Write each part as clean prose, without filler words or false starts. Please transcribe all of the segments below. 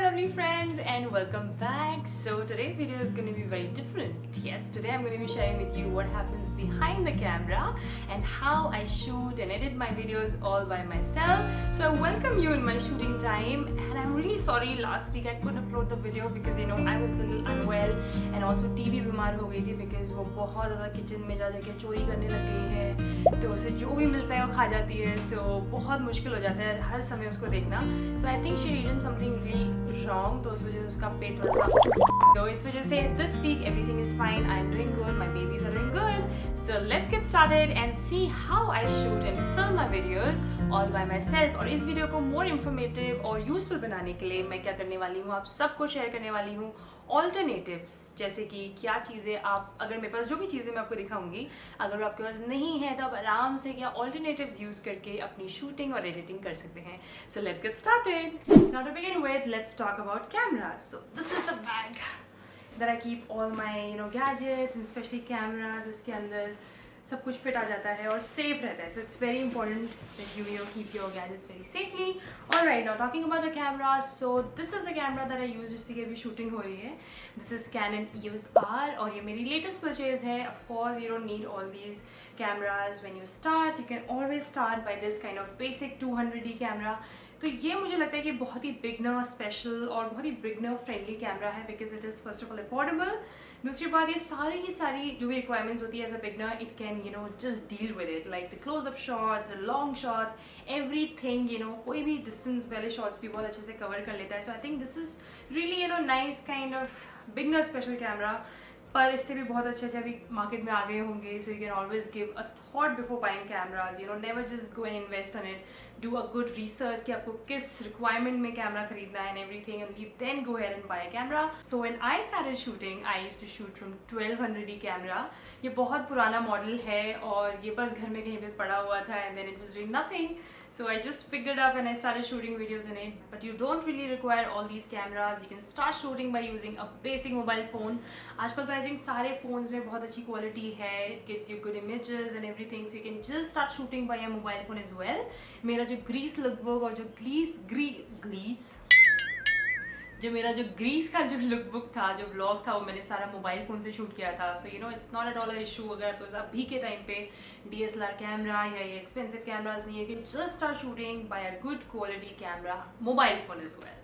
lovely friends, and welcome back. So today's video is going to be very different. Yes, today I'm going to be sharing with you what happens behind the camera and how I shoot and edit my videos all by myself. So I welcome you in my shooting time, and I'm really sorry last week I couldn't upload the video because I was a little unwell and also TV बीमार हो गई थी because वो बहुत ज़्यादा kitchen में जा जाके चोरी करने लग गई है, तो उसे जो भी मिलता है वो खा जाती है. सो बहुत मुश्किल हो जाता है हर समय उसको देखना. So I think she did something really wrong, तो उस वजह से उसका पेट थोड़ा सा, तो इस वजह से this week everything is fine. I am doing good, my babies are doing good. So let's get started and see how I shoot and film my videos all by myself. और इस वीडियो को more informative और useful बनाने के लिए मैं क्या करने वाली हूँ, आप सबको शेयर करने वाली हूँ alternatives. जैसे कि क्या चीज़ें आप, अगर मेरे पास जो भी चीज़ें मैं आपको दिखाऊंगी, अगर आपके पास नहीं है तो आप आराम से क्या alternatives यूज़ करके अपनी shooting और editing कर सकते हैं. So let's get started. Now to begin with, let's talk about cameras. So this is the bag that I keep all my gadgets and especially cameras. इसके अंदर सब कुछ फिट आ जाता है और सेफ रहता है. So it's very important that you keep your gadgets very safely. Alright, now talking about the camera. So this is the camera that I use जिससे कि अभी shooting हो रही है. This is Canon EOS R और ये मेरी latest purchase है. Of course, you don't need all these cameras when you start. You can always start by this kind of basic 200D camera. तो ये मुझे लगता है कि बहुत ही बिगनर स्पेशल और बहुत ही बिगनर फ्रेंडली कैमरा है because it is first of all affordable. दूसरी बात, ये सारी की सारी जो भी रिक्वायरमेंट्स होती है as a beginner, it can just deal with it, like the closeup shots, the long shots, everything. कोई भी डिस्टेंस वाले शॉट्स भी बहुत अच्छे से कवर कर लेता है. So I think this is really nice kind of beginner special camera. पर इससे भी बहुत अच्छे अच्छे अभी मार्केट में आ गए होंगे. So you can always give a thought before buying cameras. Never just go and invest on it. Do a good research कि आपको किस रिक्वायरमेंट में कैमरा खरीदना है and everything, and you then go ahead and buy a camera. So when I started shooting, I used to shoot from 1200D camera. ये बहुत पुराना model है और ये बस घर में कहीं पे पड़ा हुआ था and then it was doing nothing. So I just picked it up and I started shooting videos in it. But you don't really require all these cameras. You can start shooting by using a basic mobile phone. आजकल तो I think सारे phones में बहुत अच्छी quality है. It gives you good images and everything. So you can just start shooting by your mobile phone as well. मेरा जो Grease lookbook और जो मेरा जो ग्रीस का जो लुकबुक था, जो व्लॉग था, वो मैंने सारा मोबाइल फ़ोन से शूट किया था. So it's not at all a issue. अगर आपके पास अभी के टाइम पे DSLR कैमरा या ये एक्सपेंसिव कैमराज नहीं है, you can just start shooting by a good quality camera mobile phone as well.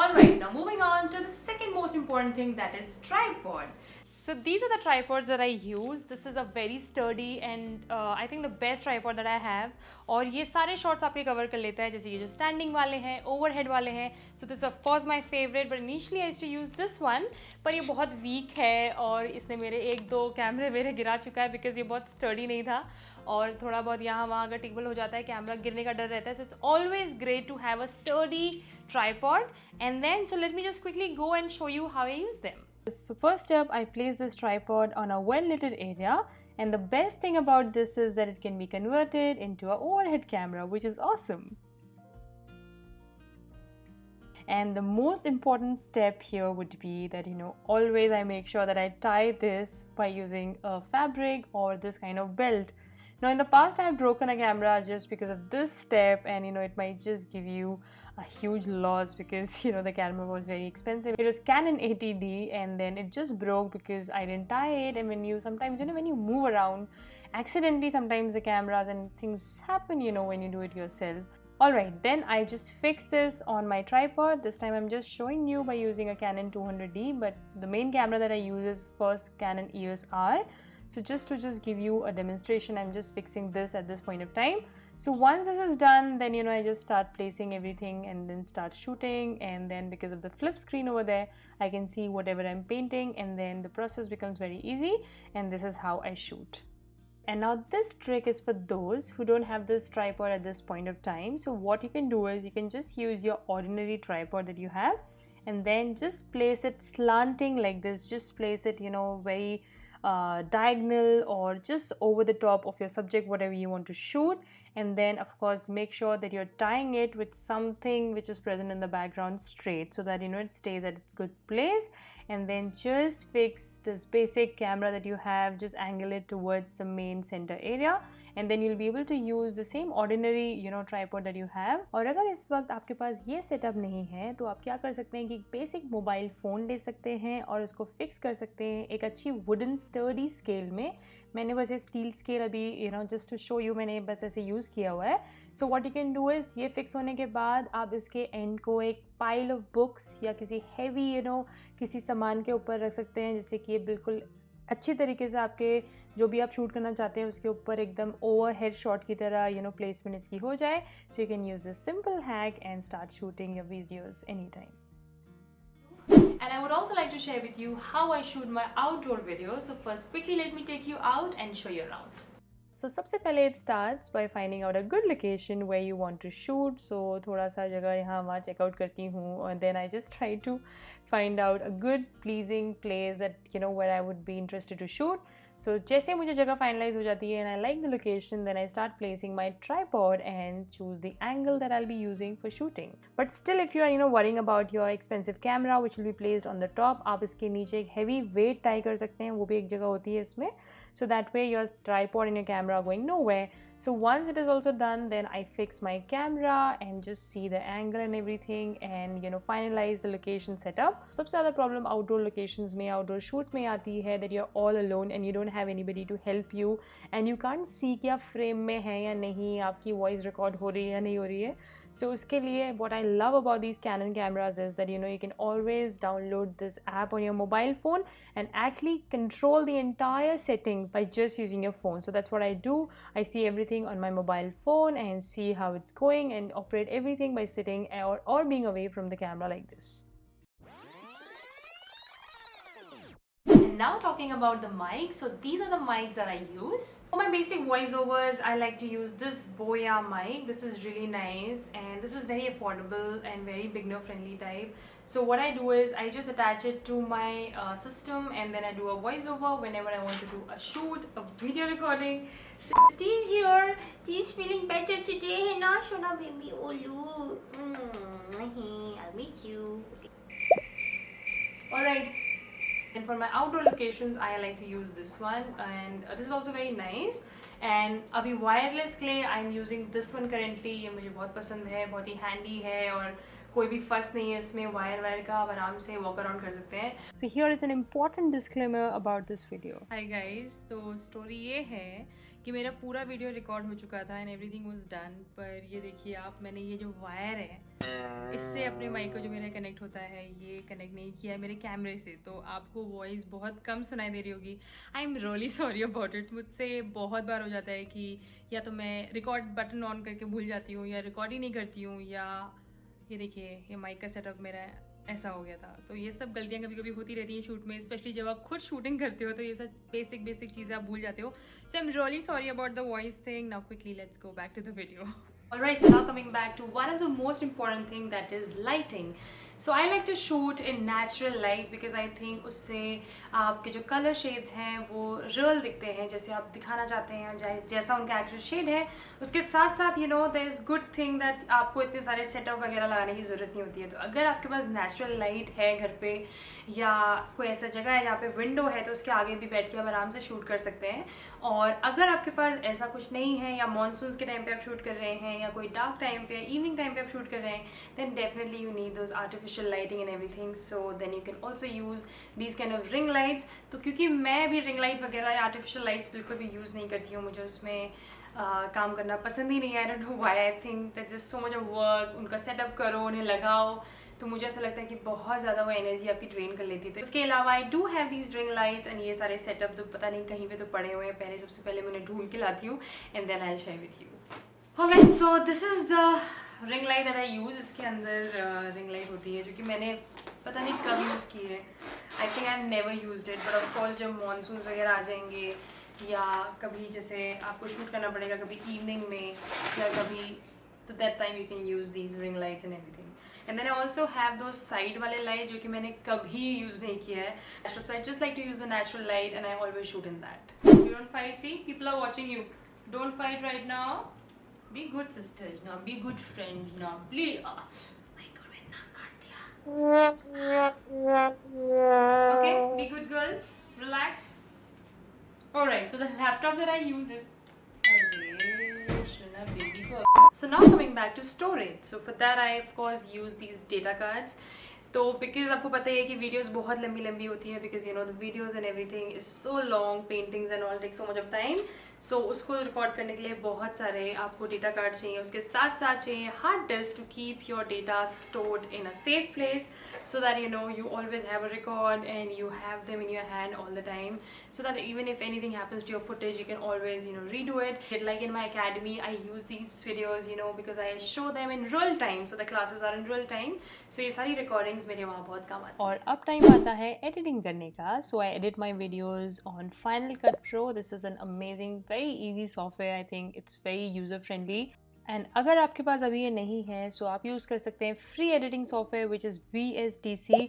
Alright, now moving on to the second most important thing, that is tripod. So these are the tripods that I use. This is a very sturdy and I think the best tripod that I have. और ये सारे shots आपके cover कर लेता है, जैसे ये जो standing वाले हैं, overhead वाले हैं. So this is of course my favorite, but initially I used to use this one. पर ये बहुत weak है और इसने मेरे एक दो कैमरे मेरे गिरा चुका है because ये बहुत sturdy नहीं था और थोड़ा बहुत यहाँ वहाँ अगर टिकबल हो जाता है, कैमरा गिरने का डर रहता है. So it's always great to have a sturdy tripod. And then so let me just quickly go and show you how I use them. So first up, I place this tripod on a well-lit area, and the best thing about this is that it can be converted into an overhead camera, which is awesome. And the most important step here would be that always I make sure that I tie this by using a fabric or this kind of belt. Now in the past I have broken a camera just because of this step, and it might just give you a huge loss because the camera was very expensive. It was Canon 80D and then it just broke because I didn't tie it. And when you sometimes when you move around accidentally, sometimes the cameras and things happen when you do it yourself. Alright, then I just fixed this on my tripod. This time I'm just showing you by using a Canon 200D, but the main camera that I use is first Canon EOS R. So just to give you a demonstration, I'm just fixing this at this point of time. So once this is done, then I just start placing everything and then start shooting. And then because of the flip screen over there, I can see whatever I'm painting, and then the process becomes very easy. And this is how I shoot. And now this trick is for those who don't have this tripod at this point of time. So what you can do is you can just use your ordinary tripod that you have, and then just place it slanting like this. Just place it very diagonal or just over the top of your subject, whatever you want to shoot. and then of course make sure that you're tying it with something which is present in the background straight, so that it stays at its good place. And then just fix this basic camera that you have, just angle it towards the main center area, and then you'll be able to use the same ordinary tripod that you have. और अगर इस वक्त आपके पास ये setup नहीं है तो आप क्या कर सकते हैं कि बेसिक मोबाइल फ़ोन ले सकते हैं और उसको फिक्स कर सकते हैं एक अच्छी वुडन स्टर्डी स्केल में। मैंने बस ये स्टील स्केल अभी जस्ट टू शो यू मैंने बस ऐसे यूज़ किया हुआ है। So what you can do is, ये फिक्स होने के बाद आप इसके एंड को एक पाइल ऑफ बुक्स या किसी हैवी किसी सामान के ऊपर रख सकते हैं, जिससे कि ये बिल्कुल अच्छी तरीके से आपके जो भी आप शूट करना चाहते हैं उसके ऊपर एकदम ओवर हेड शॉट की तरह प्लेसमेंट इसकी हो जाए। सो you can use this simple hack and start shooting your videos any time. And I would also like to share with you how I shoot my outdoor videos. So first, quickly let me take you out and show you around. So सबसे पहले it starts by finding out a good location where you want to shoot. So थोड़ा सा जगह यहाँ वहाँ check out करती हूँ, and then I just try to find out a good pleasing place that where I would be interested to shoot. So जैसे मुझे जगह finalize हो जाती है and I like the location, then I start placing my tripod and choose the angle that I'll be using for shooting. But still, if you are worrying about your expensive camera which will be placed on the top, आप इसके नीचे एक heavy weight tie कर सकते हैं, वो भी एक जगह होती है इसमें. So that way your tripod and your camera are going nowhere. So once it is also done, then I fix my camera and just see the angle and everything, and finalize the location setup. सबसे ज़्यादा problem outdoor locations में, outdoor shoots में आती है that you're all alone and you don't have anybody to help you and you can't see कि आप frame में हैं या नहीं, आपकी voice record हो रही है या नहीं हो रही है. So उसके लिए what I love about these Canon cameras is that you can always download this app on your mobile phone and actually control the entire settings by just using your phone. So that's what I do. I see everything on my mobile phone and see how it's going and operate everything by sitting or being away from the camera like this. Now talking about the mic, so these are the mics that I use. For my basic voiceovers, I like to use this Boya mic. This is really nice and this is very affordable and very beginner friendly type. So what I do is I just attach it to my system and then I do a voiceover whenever I want to do a shoot, a video recording. So Tee's here. Tee's feeling better today, है ना सोना baby? Olu. I'll meet you. Okay. Alright. And for my outdoor locations, I like to use this one, and this is also very nice. And अभी wireless के लिए I'm using this one currently. ये मुझे बहुत पसंद है, बहुत ही handy है और कोई भी फस नहीं है इसमें, वायर का आप आराम से वॉक अराउंड कर सकते हैं. So here is an important disclaimer about this video. Hi guys, तो स्टोरी ये है कि मेरा पूरा वीडियो रिकॉर्ड हो चुका था एंड एवरीथिंग वाज डन, पर ये देखिए आप, मैंने ये जो वायर है इससे अपने माइक को जो मेरा कनेक्ट होता है ये कनेक्ट नहीं किया है मेरे कैमरे से, तो आपको वॉइस बहुत कम सुनाई दे रही होगी. आई am really sorry about it. मुझसे बहुत बार हो जाता है कि या तो मैं रिकॉर्ड बटन ऑन करके भूल जाती हूँ या रिकॉर्ड ही नहीं करती हूँ, या ये देखिए ये माइक का सेटअप मेरा ऐसा हो गया था. तो ये सब गलतियाँ कभी कभी होती रहती हैं शूट में, स्पेशली जब आप खुद शूटिंग करते हो तो ये सब बेसिक चीज़ें आप भूल जाते हो. So I am really sorry about the voice thing. Now quickly let's go back to the video. Alright, so now coming back to one of the most important thing, that is lighting. So I like to shoot in natural light because I think उससे आपके जो color shades हैं वो real दिखते हैं, जैसे आप दिखाना चाहते हैं जैसा उनका actual shade है. उसके साथ साथ there is good thing that आपको इतने सारे setup वगैरह लगाने की ज़रूरत नहीं होती है. तो अगर आपके पास natural light है घर पे या कोई ऐसा जगह है जहाँ पे window है तो उसके आगे भी बैठ के आप आराम से shoot कर सकते हैं. और अगर आपके पास ऐसा कुछ नहीं है या monsoons के टाइम पे आप शूट कर रहे हैं या कोई डार्क टाइम पे इवनिंग टाइम पे आप शूट कर रहे हैं, then definitely you need those artificial lighting and everything. So then you can also use these kind of ring lights. तो क्योंकि मैं भी ring light वगैरह या artificial lights बिल्कुल भी यूज़ नहीं करती हूँ, मुझे उसमें काम करना पसंद ही नहीं है. I don't know why. I think that there's so much of work. उनका सेटअप करो, उन्हें लगाओ, तो मुझे ऐसा लगता है कि बहुत ज़्यादा वो एनर्जी आपकी ड्रेन कर लेती है. तो उसके अलावा I do have these ring lights and ये सारे सेटअप तो पता नहीं कहीं पे तो पड़े हुए हैं. पहले सबसे पहले मैं उन्हें ढूंढ के लाती हूँ and then I share with you. Alright, so this is the ring light that I use. इसके अंदर रिंग लाइट होती है जो कि मैंने पता नहीं कब यूज़ की है. I think I have never used it, but of course जब मानसून्स वगैरह आ जाएंगे या कभी जैसे आपको शूट करना पड़ेगा कभी इवनिंग में या कभी, तो that time you can use these ring lights and everything. And then I also have those side वाले light जो कि मैंने कभी यूज़ नहीं किया है. So I just like to use the natural light and I always shoot in that. You don't fight, see? People are watching you. Don't fight right now. Be good sisters now, be good friends now, please. My God, मैंने नाक काट दिया. Okay, be good girls, relax. Alright, so the laptop that I use is so now coming back to storage. So for that I of course use these data cards. तो because आपको पता ही है कि videos बहुत लंबी लंबी होती है because you know the videos and everything is so long, paintings and all take so much of time. So उसको रिकॉर्ड करने के लिए बहुत सारे आपको डेटा कार्ड चाहिए. उसके साथ साथ चाहिए hard disk to keep your data stored in a safe place so that you know you always have a record and you have them in your hand all the time, so that even if anything happens to your footage you can always redo it. Like in my academy I use these videos because I show them in real time, so the classes are in real time. So ये सारी recordings मेरे वहाँ बहुत काम आती है. और अब टाइम आता है editing करने का. So I edit my videos on Final Cut Pro. This is an amazing, very easy software. I think it's very user friendly. And अगर आपके पास अभी ये नहीं है सो आप यूज़ कर सकते हैं free editing software which is VSTC.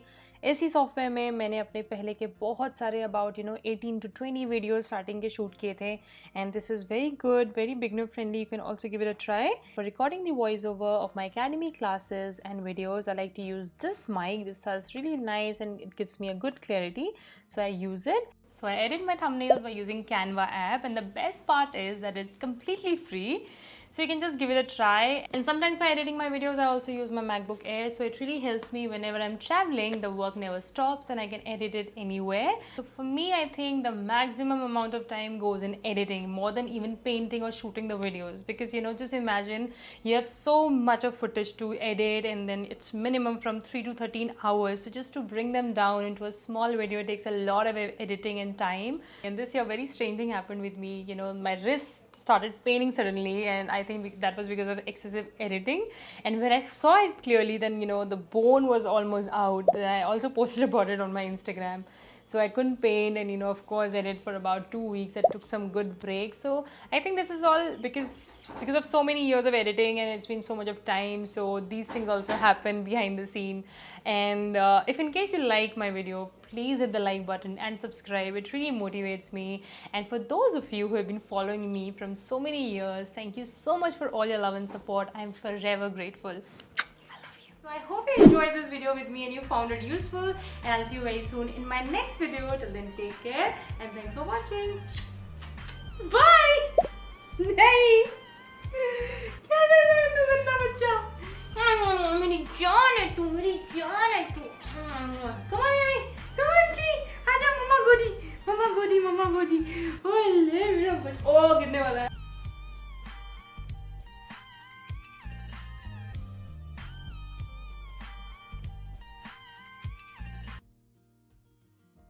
इसी सॉफ्टवेयर में मैंने अपने पहले के बहुत सारे अबाउट 18 to 20 वीडियोज स्टार्टिंग के शूट किए थे. And this is very good, very beginner friendly. You can also give it a try. For recording the voice over of my academy classes and videos, I like to use this mic. This is really nice and it gives me a good clarity, so I use it. So I edit my thumbnails by using Canva app, and the best part is that it's completely free. So you can just give it a try. And sometimes by editing my videos I also use my MacBook Air, so it really helps me whenever I'm traveling. The work never stops and I can edit it anywhere. So for me I think the maximum amount of time goes in editing, more than even painting or shooting the videos, because just imagine you have so much of footage to edit and then it's minimum from 3 to 13 hours. So just to bring them down into a small video it takes a lot of editing and time. And this year very strange thing happened with me. My wrist started paining suddenly, and I think that was because of excessive editing. And when I saw it clearly, then the bone was almost out. I also posted about it on my Instagram. So I couldn't paint and of course edit for about 2 weeks. I took some good breaks. So I think this is all because of so many years of editing, and it's been so much of time. So these things also happen behind the scene. And if in case you like my video, please hit the like button and subscribe. It really motivates me. And for those of you who have been following me from so many years, thank you so much for all your love and support. I'm forever grateful. So I hope you enjoyed this video with me and you found it useful, and I'll see you very soon in my next video. Till then, take care and thanks for watching. Bye. नहीं क्या कर रहा है तू गंदा बच्चा? मेरी जान है तू, मेरी जान है तू. Come on yam, come on जी, आजा मम्मा गोदी, मम्मा गोदी, मम्मा गोदी. ओले मेरा बच्चा, ओ गिरने वाला है.